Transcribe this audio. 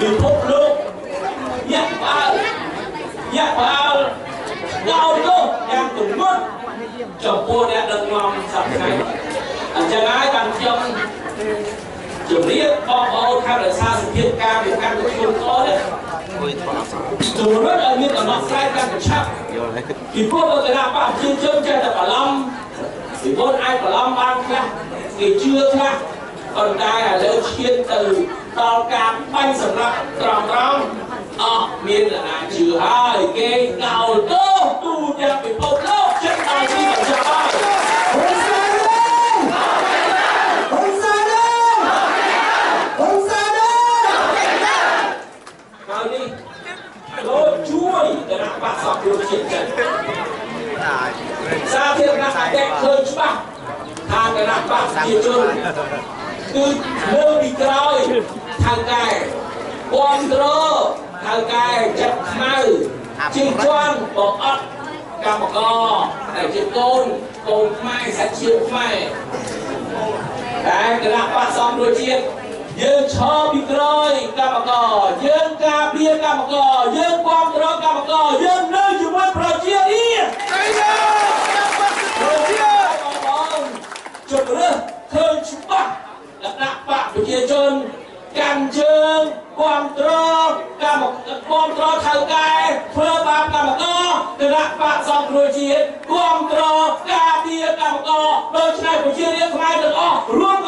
ពិភពលោកញាក់ផ្អើលកោតទោសយ៉ាងទម្ងន់ចំពោះអ្នកដឹកនាំសព្វថ្ងៃអញ្ចឹងហើយបានខ្ញុំជំរាបបងប្អូនខាងរក្សាសភាពការពីកម្មវិធីខនេះជំរុញឲ្យមានដំណោះស្រាយកាន់តែឆាប់ពីព្រោះបើគណៈបកប្រជាជនចេះតែបន្លំពីព្រោះអាចបន្លំបានខ្លះគេជឿខ្លះប៉ុន្តែឥឡូវឈានទៅដល់ការបាញ់សម្រាប់ត្រង់អស់មានអ្នកណាជឿហើយគេកោតទោសទូទាំងពិភពលោកចិត្តដល់ទីបញ្ចប់ហើយជួយគណៈបកសង្គ្រោះជាតិចិនសាធារណរដ្ឋឃើញច្បាស់ថាគណៈបកប្រជាជនគឺលើពីក្រោយថៅកែគាំទ្រថៅកែចិត្តខ្មៅជាជាន់បងអត់កម្មករដែលជាកូនខ្មែរសាច់ឈាមខ្មែរតែគណៈបកសង្គ្រោះជាតិយើងឈរពីក្រោយកម្មករយើងការពារកម្មករយើងគាំទ្រកម្មករយើងនៅជាមួយប្រជារាស្ត្រជម្រើសឃើញច្បាស់គណៈបកប្រជាជនកាន់ជើងគាំទ្រថៅកែធ្វើបាបកម្មករគណៈបកសង្គ្រោះជាតិគាំទ្រការពារកម្មករដូច្នេះប្រជារាស្ត្រខ្មែរទាំងអស់រួម